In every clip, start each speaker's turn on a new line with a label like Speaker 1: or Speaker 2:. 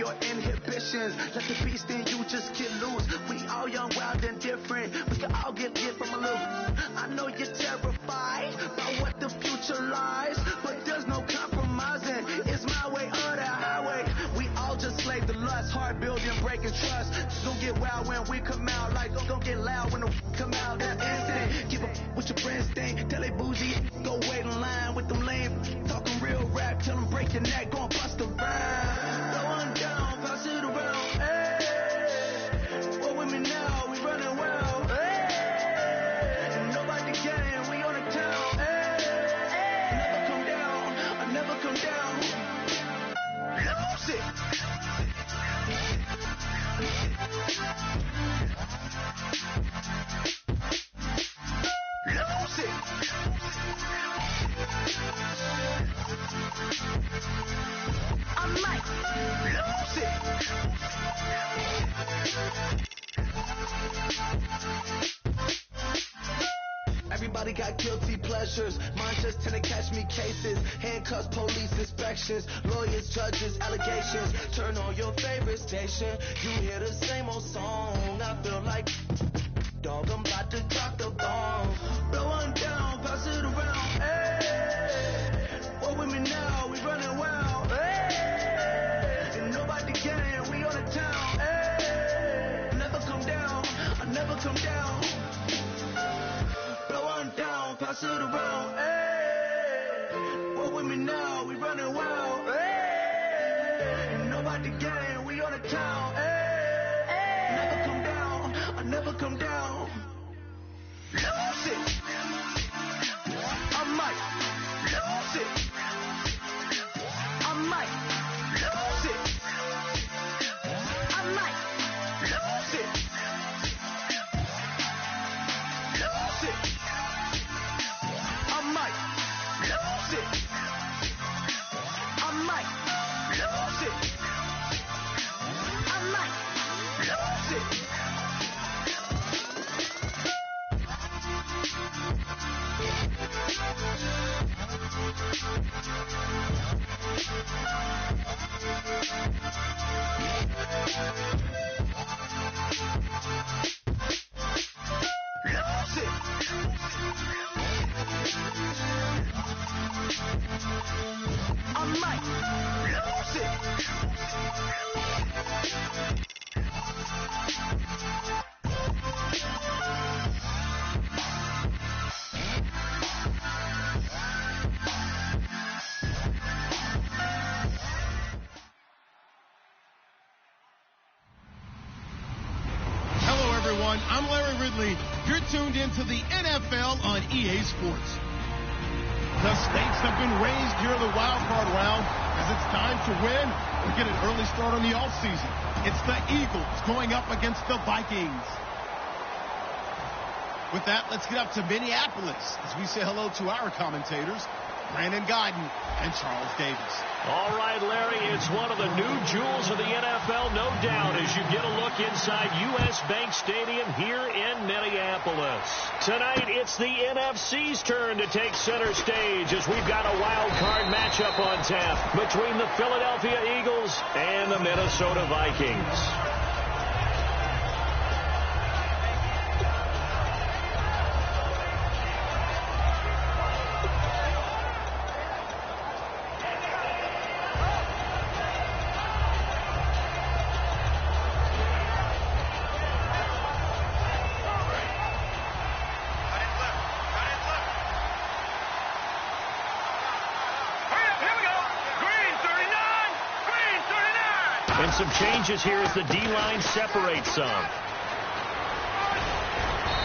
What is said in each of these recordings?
Speaker 1: your inhibitions. Let the beast in you just get loose. We all young, wild, and different. We can all get from a little. I know you're terrified by what the future lies, but there's no compromising. It's my way or the highway. We all just slave to lust, heart building, breaking trust. Don't get wild when we come out, like don't get loud when the come out. That instant, give up what your friends think. Tell they bougie, go wait in line with them lame. Talking real rap, tell them break your neck, go and bust a rhyme. Blow on down, pass it around. Hey, what with me now? We running wild. Hey, and nobody can, we on the town. Hey, never come down, I never come down. Lose it. Lose it. I might lose it. Everybody got guilty pleasures. Mine just tend to catch me cases. Handcuffs, police inspections, lawyers, judges, allegations. Turn on your favorite station. You hear the same old song. I feel like dog, I'm about to drop the bomb. Blow on down, pass it around. Hey, what with me now? We running wild. Hey, and nobody can. We on the town. Hey, never come down. I never come down. Blow on down, pass it around. Hey, what with me now? We running wild. Hey, and nobody can. We on the town. Hey, never come down. I never come down. Lose it. I might lose it. I might lose it. I might lose it. Lose it. I might lose it. I might lose it. I might lose it.
Speaker 2: I'm Larry Ridley. You're tuned into the NFL on EA Sports. The stakes have been raised here in the wild card round as it's time to win or get an early start on the offseason. It's the Eagles going up against the Vikings. With that, let's get up to Minneapolis as we say hello to our commentators, Brandon Guyton and Charles Davis.
Speaker 3: All right, Larry, it's one of the new jewels of the NFL, no doubt, as you get a look inside U.S. Bank Stadium here in Minneapolis. Tonight, it's the NFC's turn to take center stage as we've got a wild card matchup on tap between the Philadelphia Eagles and the Minnesota Vikings. And some changes here as the D-line separates some.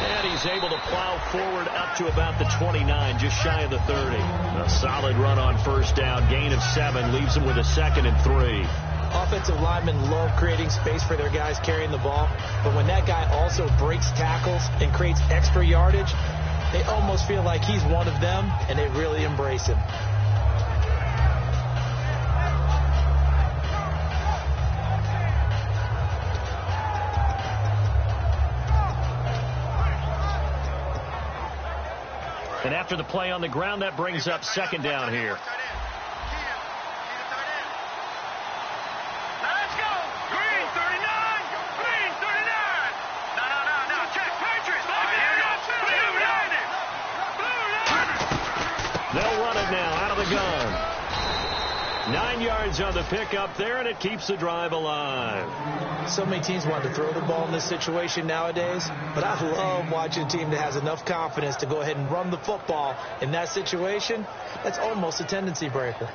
Speaker 3: And he's able to plow forward up to about the 29, just shy of the 30. A solid run on first down. Gain of 7 leaves him with a 2nd and 3.
Speaker 4: Offensive linemen love creating space for their guys carrying the ball. But when that guy also breaks tackles and creates extra yardage, they almost feel like he's one of them, and they really embrace him.
Speaker 3: And after the play on the ground, that brings up 2nd down here.
Speaker 5: Let's go!
Speaker 3: 9 yards on the pickup there, and it keeps the drive alive.
Speaker 4: So many teams want to throw the ball in this situation nowadays, but I love watching a team that has enough confidence to go ahead and run the football in that situation. That's almost a tendency breaker.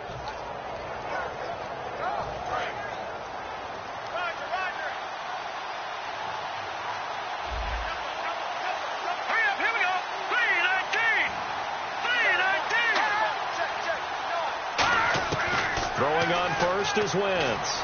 Speaker 3: Throwing on first is Wentz.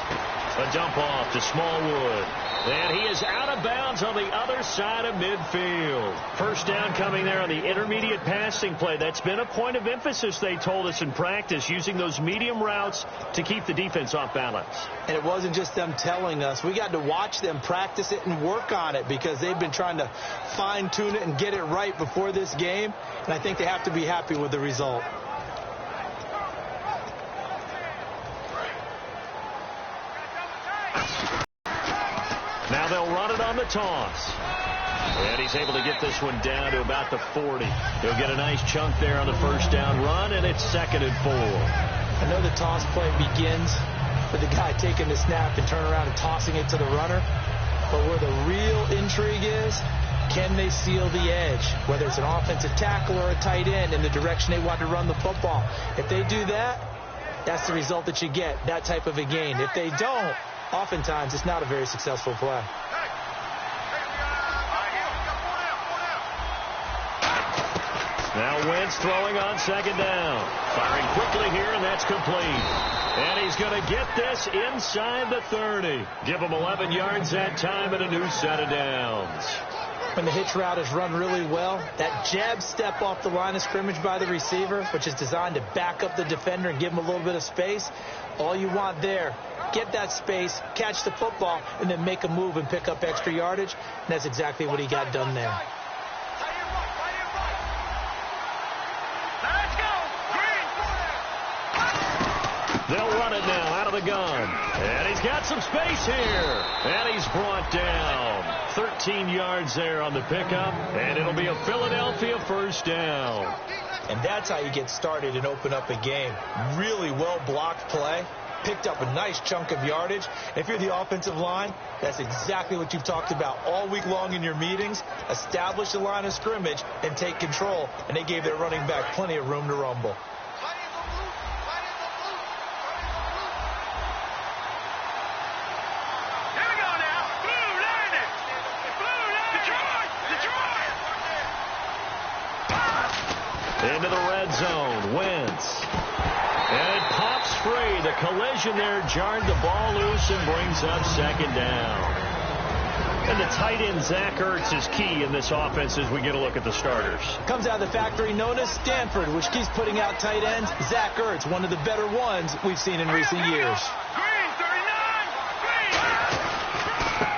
Speaker 3: A dump off to Smallwood. And he is out of bounds on the other side of midfield. First down coming there on the intermediate passing play. That's been a point of emphasis, they told us in practice, using those medium routes to keep the defense off balance.
Speaker 4: And it wasn't just them telling us. We got to watch them practice it and work on it because they've been trying to fine-tune it and get it right before this game. And I think they have to be happy with the result.
Speaker 3: Now they'll run it on the toss. And he's able to get this one down to about the 40. He'll get a nice chunk there on the first down run, and it's 2nd and 4.
Speaker 4: I know the toss play begins with the guy taking the snap and turning around and tossing it to the runner. But where the real intrigue is, can they seal the edge? Whether it's an offensive tackle or a tight end in the direction they want to run the football. If they do that, that's the result that you get, that type of a gain. If they don't, oftentimes it's not a very successful play.
Speaker 3: Now Wentz throwing on 2nd down. Firing quickly here, and that's complete. And he's going to get this inside the 30. Give him 11 yards that time and a new set of downs.
Speaker 4: When the hitch route is run really well, that jab step off the line of scrimmage by the receiver, which is designed to back up the defender and give him a little bit of space, all you want there, get that space, catch the football, and then make a move and pick up extra yardage. And that's exactly what he got done there.
Speaker 3: They'll run it now out of the gun. And he's got some space here. And he's brought down. 13 yards there on the pickup. And it'll be a Philadelphia first down.
Speaker 4: And that's how you get started and open up a game. Really well-blocked play. Picked up a nice chunk of yardage. If you're the offensive line, that's exactly what you've talked about all week long in your meetings. Establish the line of scrimmage and take control. And they gave their running back plenty of room to rumble.
Speaker 3: Into the red zone, Wentz. And it pops free. The collision there jarred the ball loose and brings up 2nd down. And the tight end, Zach Ertz, is key in this offense as we get a look at the starters.
Speaker 4: Comes out of the factory known as Stanford, which keeps putting out tight ends. Zach Ertz, one of the better ones we've seen in recent years.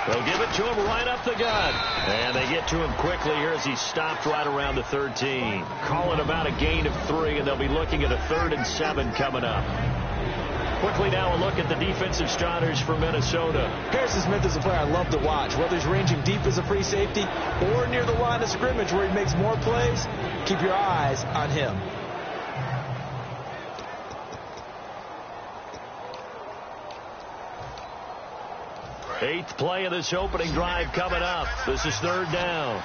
Speaker 3: They'll give it to him right up the gut. And they get to him quickly here as he's stopped right around the 13. Calling about a gain of 3, and they'll be looking at a 3rd and 7 coming up. Quickly now a look at the defensive starters for Minnesota.
Speaker 4: Harrison Smith is a player I love to watch. Whether he's ranging deep as a free safety or near the line of scrimmage where he makes more plays, keep your eyes on him.
Speaker 3: Eighth play of this opening drive coming up. This is 3rd down.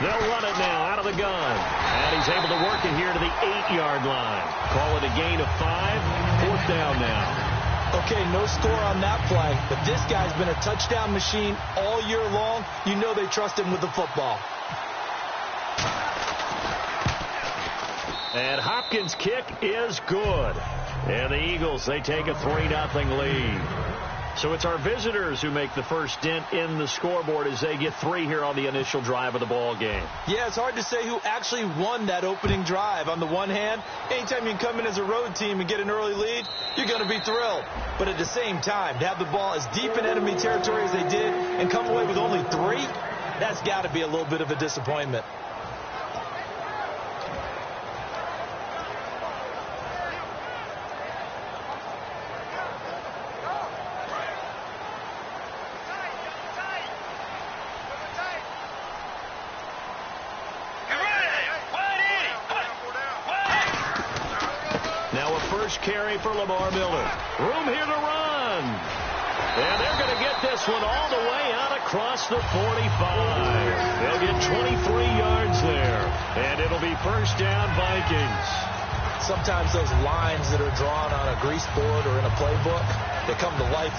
Speaker 3: They'll run it now out of the gun. And he's able to work it here to the 8-yard line. Call it a gain of 5. 4th down now.
Speaker 4: Okay, no score on that play, but this guy's been a touchdown machine all year long. You know they trust him with the football.
Speaker 3: And Hopkins' kick is good. And the Eagles, they take a 3-0 lead. So it's our visitors who make the first dent in the scoreboard as they get 3 here on the initial drive of the ball game.
Speaker 4: Yeah, it's hard to say who actually won that opening drive. On the one hand, anytime you can come in as a road team and get an early lead, you're going to be thrilled. But at the same time, to have the ball as deep in enemy territory as they did and come away with only 3, that's got to be a little bit of a disappointment.
Speaker 3: first carry for Lamar Miller. Room here to run. And they're going to get this one all the way out across the 45. They'll get 23 yards there. And it'll be first down, Vikings.
Speaker 4: Sometimes those lines that are drawn on a grease board or in a playbook, they come to life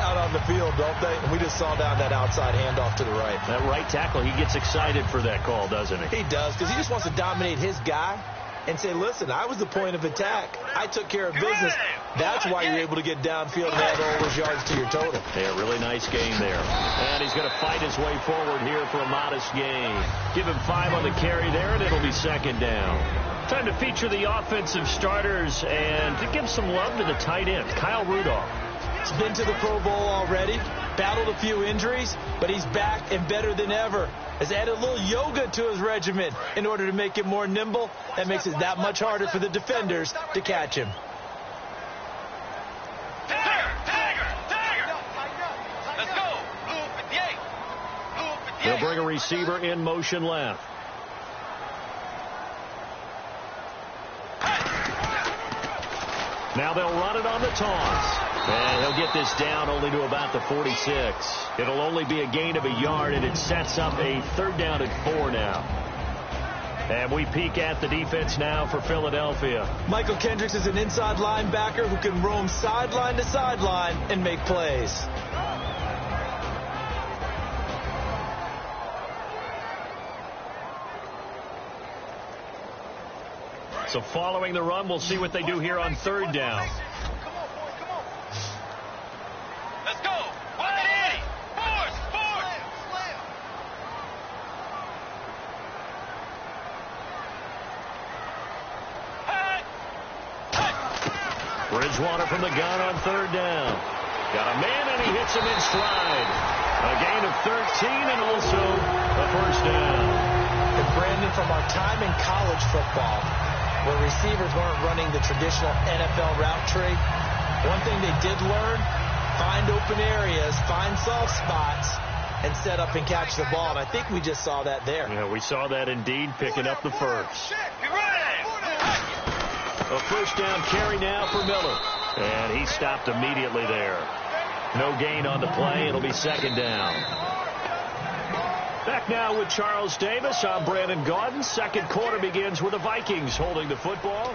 Speaker 4: out on the field, don't they? And we just saw down that outside handoff to the right.
Speaker 3: That right tackle, he gets excited for that call, doesn't he?
Speaker 4: He does, because he just wants to dominate his guy and say, listen, I was the point of attack. I took care of business. That's why you're able to get downfield and add all those yards to your total.
Speaker 3: Yeah, really nice game there. And he's going to fight his way forward here for a modest gain. Give him 5 on the carry there, and it'll be second down. Time to feature the offensive starters and to give some love to the tight end, Kyle Rudolph.
Speaker 4: He's been to the Pro Bowl already, battled a few injuries, but he's back and better than ever. Has added a little yoga to his regimen in order to make him more nimble. That makes it that much harder for the defenders to catch him.
Speaker 5: Let's go. Blue 58. Blue 58.
Speaker 3: They'll bring a receiver in motion left. Now they'll run it on the toss. And he'll get this down only to about the 46. It'll only be a gain of a yard, and it sets up a 3rd down and 4 now. And we peek at the defense now for Philadelphia.
Speaker 4: Michael Kendricks is an inside linebacker who can roam sideline to sideline and make plays.
Speaker 3: So following the run, we'll see what they do here on 3rd down.
Speaker 5: Let's go. 180. Force.
Speaker 3: Bridgewater from the gun on 3rd down. Got a man, and he hits him in stride. A gain of 13 and also a first down.
Speaker 4: And Brandon, from our time in college football, where receivers weren't running the traditional NFL route tree, one thing they did learn, find open areas, find soft spots, and set up and catch the ball. And I think we just saw that there.
Speaker 3: Yeah, we saw that indeed, picking up the first. A first down carry now for Miller. And he stopped immediately there. No gain on the play. It'll be 2nd down. Back now with Charles Davis. I'm Brandon Gaudin. 2nd quarter begins with the Vikings holding the football.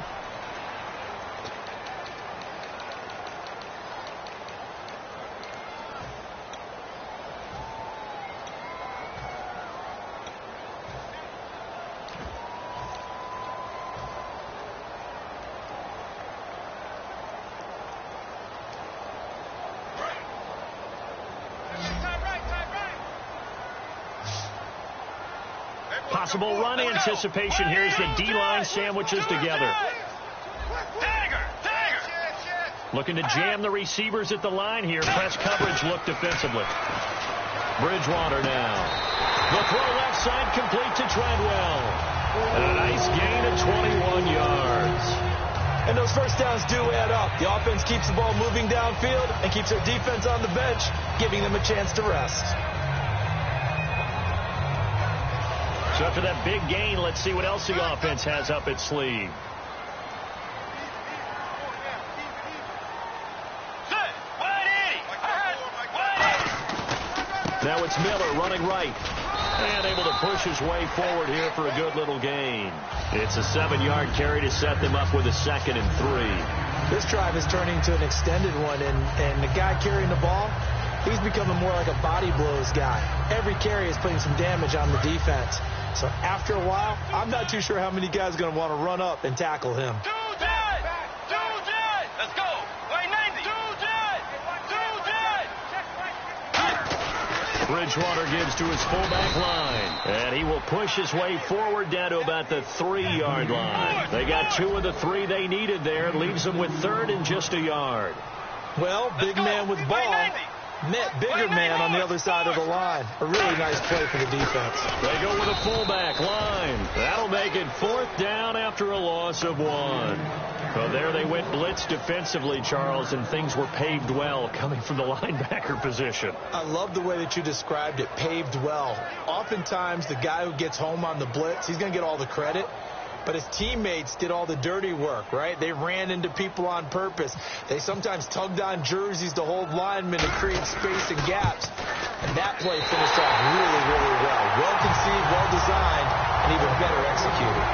Speaker 3: Possible run anticipation here as the D-line sandwiches together. Looking to jam the receivers at the line here. Press coverage look defensively. Bridgewater now. The throw left side complete to Treadwell. And a nice gain of 21 yards.
Speaker 4: And those first downs do add up. The offense keeps the ball moving downfield and keeps their defense on the bench, giving them a chance to rest.
Speaker 3: So after that big gain, let's see what else the offense has up its sleeve. Now it's Miller running right. And able to push his way forward here for a good little gain. It's a 7-yard carry to set them up with a 2nd and 3.
Speaker 4: This drive is turning to an extended one, and the guy carrying the ball, he's becoming more like a body blows guy. Every carry is putting some damage on the defense. So after a while, I'm not too sure how many guys are going to want to run up and tackle him.
Speaker 5: Let's go. 90.
Speaker 3: Bridgewater gives to his fullback line. And he will push his way forward down to about the 3-yard line. They got 2 of the 3 they needed there. Leaves them with 3rd and just a yard.
Speaker 4: Well, big man with ball met bigger man on the other side of the line. A really nice play for the defense.
Speaker 3: They go with a fullback line. That'll make it 4th down after a loss of 1. Well, there they went blitz defensively, Charles, and things were paved well coming from the linebacker position.
Speaker 4: I love the way that you described it, paved well. Oftentimes, the guy who gets home on the blitz, he's going to get all the credit. but his teammates did all the dirty work, right? They ran into people on purpose. They sometimes tugged on jerseys to hold linemen to create space and gaps. And that play finished off really, really well. Well-conceived, well-designed, and even better executed.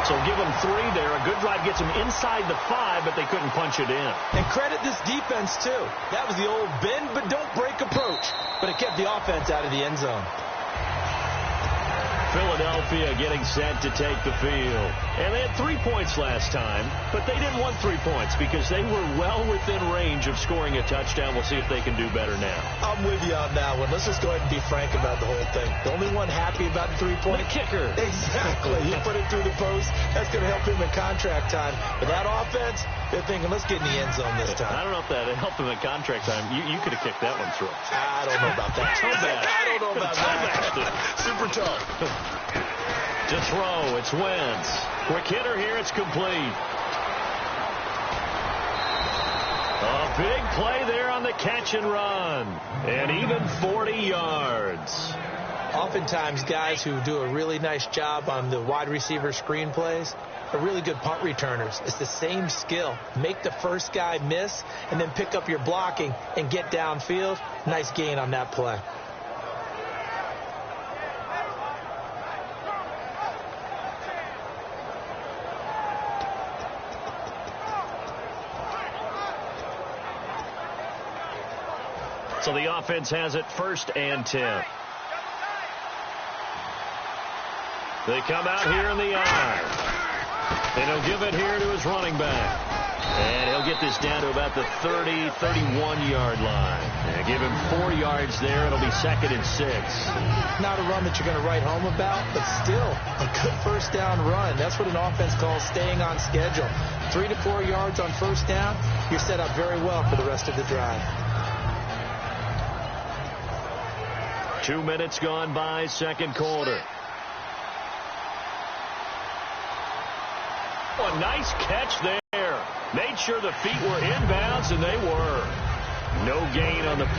Speaker 3: So give them 3 there. A good drive gets them inside the 5, but they couldn't punch it in.
Speaker 4: And credit this defense, too. That was the old bend but don't break approach. But it kept the offense out of the end zone.
Speaker 3: Philadelphia getting set to take the field. And they had 3 points last time, but they didn't want 3 points because they were well within range of scoring a touchdown. We'll see if they can do better now.
Speaker 4: I'm with you on that one. Let's just go ahead and be frank about the whole thing. The only one happy about the 3-point?
Speaker 3: The kicker.
Speaker 4: Exactly. He put it through the post. That's going to help him in contract time. But that offense, they're thinking, let's get in the end zone this time.
Speaker 3: I don't know if that helped him in contract time. You could have kicked that one through.
Speaker 4: I don't know about that. I don't know about that. Super tough.
Speaker 3: To throw, it's Wentz. Quick hitter here, it's complete. A big play there on the catch and run. And even 40 yards.
Speaker 4: Oftentimes, guys who do a really nice job on the wide receiver screen plays are really good punt returners. It's the same skill. Make the first guy miss and then pick up your blocking and get downfield. Nice gain on that play.
Speaker 3: So the offense has it 1st and 10. They come out here in the eye. And he'll give it here to his running back. And he'll get this down to about the 30, 31-yard line. And give him 4 yards there. It'll be 2nd and 6.
Speaker 4: Not a run that you're going to write home about, but still a good first down run. That's what an offense calls staying on schedule. 3 to 4 yards on first down. You're set up very well for the rest of the drive.
Speaker 3: 2 minutes gone by, 2nd quarter. Oh, a nice catch there. Made sure the feet were inbounds, and they were. No gain on the play.